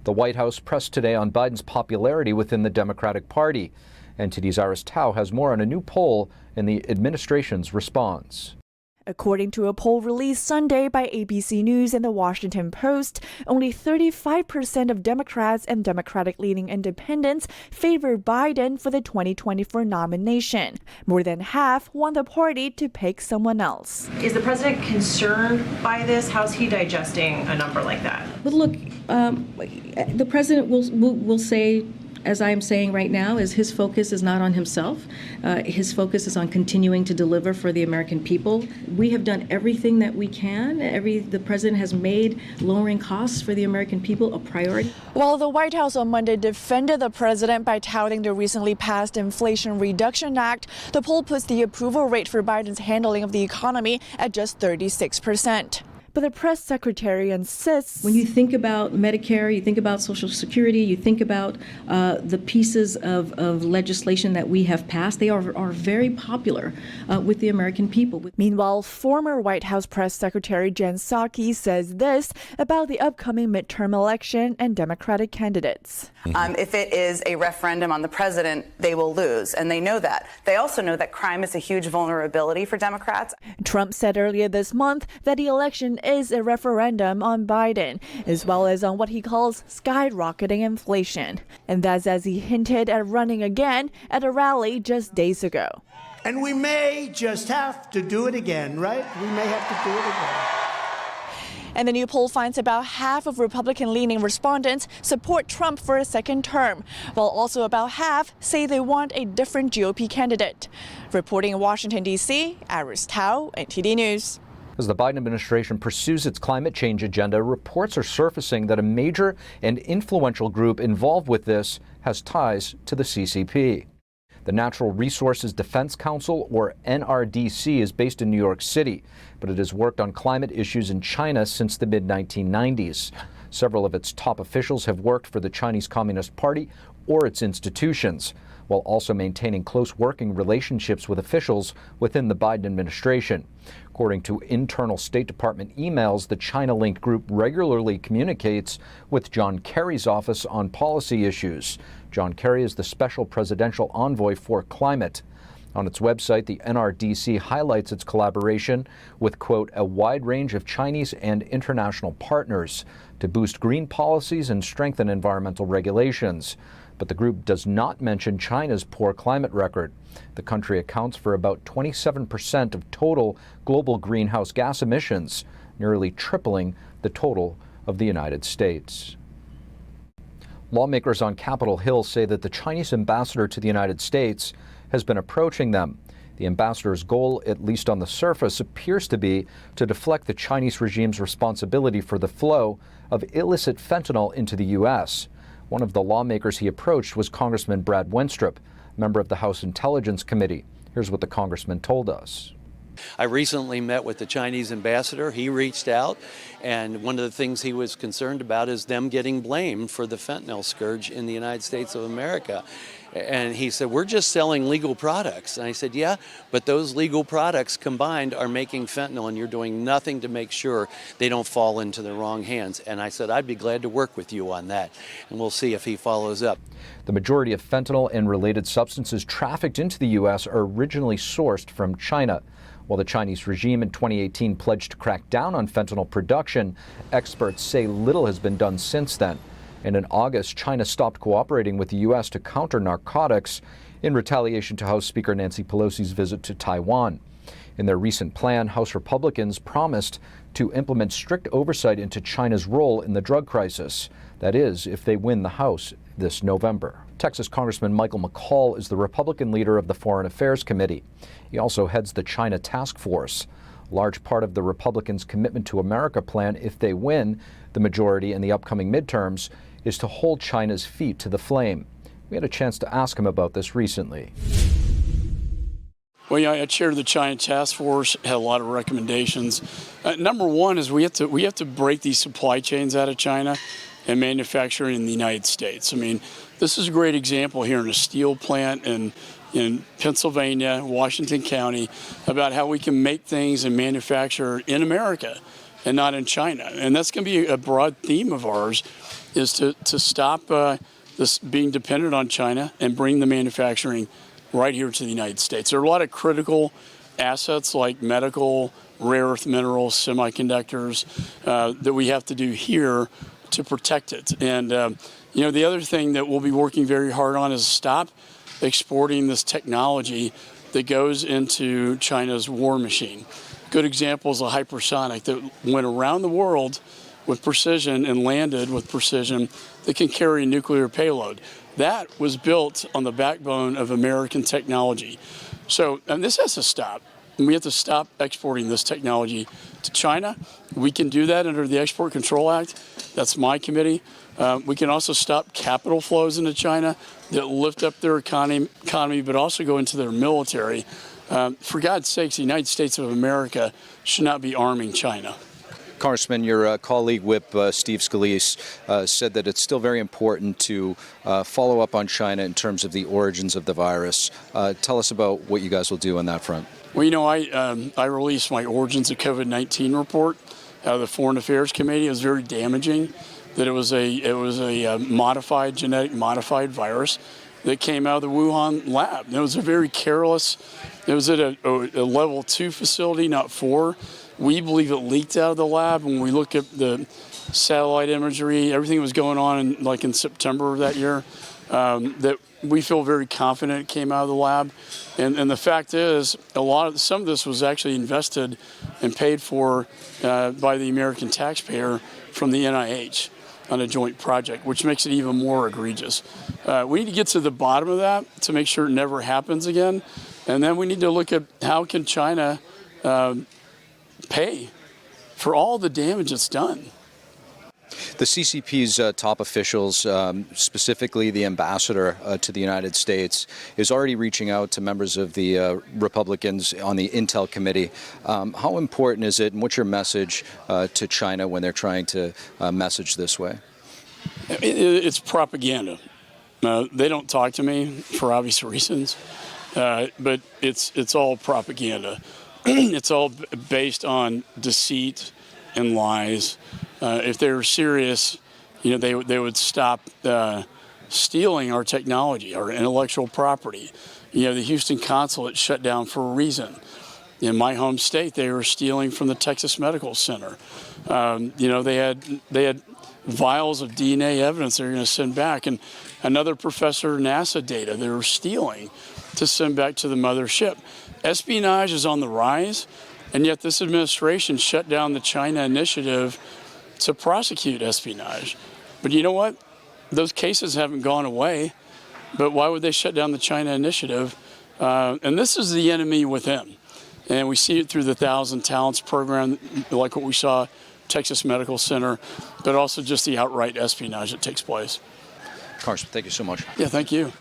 The White House pressed today on Biden's popularity within the Democratic Party. NTD's Iris Tao has more on a new poll and the administration's response. According to a poll released Sunday by ABC News and The Washington Post, only 35% of Democrats and Democratic-leaning independents favor Biden for the 2024 nomination. More than half want the party to pick someone else. Is the president concerned by this? How's he digesting a number like that? But look, the president will say, as I'm saying right now, is his focus is not on himself. His focus is on continuing to deliver for the American people. We have done everything that we can. The president has made lowering costs for the American people a priority. While the White House on Monday defended the president by touting the recently passed Inflation Reduction Act, the poll puts the approval rate for Biden's handling of the economy at just 36%. But the press secretary insists when you think about Medicare, you think about Social Security, you think about the pieces of legislation that we have passed, they are very popular with the American people. Meanwhile, former White House press secretary Jen Psaki says this about the upcoming midterm election and Democratic candidates. If it is a referendum on the president, they will lose, and they know that. They also know that crime is a huge vulnerability for Democrats. Trump said earlier this month that the election is a referendum on Biden, as well as on what he calls skyrocketing inflation. And that's as he hinted at running again at a rally just days ago. And we may just have to do it again, right? We may have to do it again. And the new poll finds about half of Republican-leaning respondents support Trump for a second term, while also about half say they want a different GOP candidate. Reporting in Washington, D.C., Iris Tao, NTD News. As the Biden administration pursues its climate change agenda, reports are surfacing that a major and influential group involved with this has ties to the CCP. The Natural Resources Defense Council, or NRDC, is based in New York City, but it has worked on climate issues in China since the mid-1990s. Several of its top officials have worked for the Chinese Communist Party or its institutions, while also maintaining close working relationships with officials within the Biden administration. According to internal State Department emails, the China-linked group regularly communicates with John Kerry's office on policy issues. John Kerry is the special presidential envoy for climate. On its website, the NRDC highlights its collaboration with, quote, a wide range of Chinese and international partners to boost green policies and strengthen environmental regulations. But the group does not mention China's poor climate record. The country accounts for about 27% of total global greenhouse gas emissions, nearly tripling the total of the United States. Lawmakers on Capitol Hill say that the Chinese ambassador to the United States has been approaching them. The ambassador's goal, at least on the surface, appears to be to deflect the Chinese regime's responsibility for the flow of illicit fentanyl into the U.S. One of the lawmakers he approached was Congressman Brad Wenstrup, member of the House Intelligence Committee. Here's what the congressman told us. I recently met with the Chinese ambassador. He reached out, and one of the things he was concerned about is them getting blamed for the fentanyl scourge in the United States of America. And he said, we're just selling legal products. And I said, yeah, but those legal products combined are making fentanyl, and you're doing nothing to make sure they don't fall into the wrong hands. And I said, I'd be glad to work with you on that. And we'll see if he follows up. The majority of fentanyl and related substances trafficked into the U.S. are originally sourced from China. While the Chinese regime in 2018 pledged to crack down on fentanyl production, experts say little has been done since then. And in August, China stopped cooperating with the U.S. to counter narcotics in retaliation to House Speaker Nancy Pelosi's visit to Taiwan. In their recent plan, House Republicans promised to implement strict oversight into China's role in the drug crisis. That is, if they win the House this November. Texas Congressman Michael McCaul is the Republican leader of the Foreign Affairs Committee. He also heads the China Task Force. A large part of the Republicans' Commitment to America plan, if they win the majority in the upcoming midterms, is to hold China's feet to the flame. We had a chance to ask him about this recently. Well, yeah, I chaired the China Task Force, had a lot of recommendations. Number one is we have to break these supply chains out of China and manufacture in the United States. I mean, this is a great example here in a steel plant in Pennsylvania, Washington County, about how we can make things and manufacture in America and not in China. And that's going to be a broad theme of ours. is to stop this being dependent on China and bring the manufacturing right here to the United States. There are a lot of critical assets like medical, rare earth minerals, semiconductors that we have to do here to protect it. And the other thing that we'll be working very hard on is stop exporting this technology that goes into China's war machine. Good example is a hypersonic that went around the world with precision and landed with precision that can carry a nuclear payload. That was built on the backbone of American technology. And this has to stop. And we have to stop exporting this technology to China. We can do that under the Export Control Act. That's my committee. We can also stop capital flows into China that lift up their economy, but also go into their military. For God's sakes, the United States of America should not be arming China. Congressman, your colleague Whip Steve Scalise said that it's still very important to follow up on China in terms of the origins of the virus. Tell us about what you guys will do on that front. Well, I released my Origins of COVID-19 report out of the Foreign Affairs Committee. It was very damaging that it was a modified, genetic modified virus that came out of the Wuhan lab. It was a very careless, it was at a level 2 facility, not 4. We believe it leaked out of the lab. When we look at the satellite imagery, everything that was going on in September of that year, that we feel very confident it came out of the lab. And the fact is, some of this was actually invested and paid for by the American taxpayer from the NIH on a joint project, which makes it even more egregious. We need to get to the bottom of that to make sure it never happens again. And then we need to look at how can China pay for all the damage it's done. The CCP's top officials, specifically the ambassador to the United States, is already reaching out to members of the Republicans on the Intel Committee. How important is it, and what's your message to China when they're trying to message this way? It's propaganda. They don't talk to me for obvious reasons, but it's all propaganda. It's all based on deceit and lies. If they were serious, they would stop stealing our technology, our intellectual property. The Houston consulate shut down for a reason. In my home state, they were stealing from the Texas Medical Center. They had vials of DNA evidence they were going to send back, and another professor NASA data they were stealing to send back to the mothership. Espionage is on the rise, and yet this administration shut down the China initiative to prosecute espionage. But you know what? Those cases haven't gone away. But why would they shut down the China initiative? And this is the enemy within. And we see it through the 1,000 Talents program, like what we saw Texas Medical Center, but also just the outright espionage that takes place. Congressman, thank you so much. Yeah, thank you.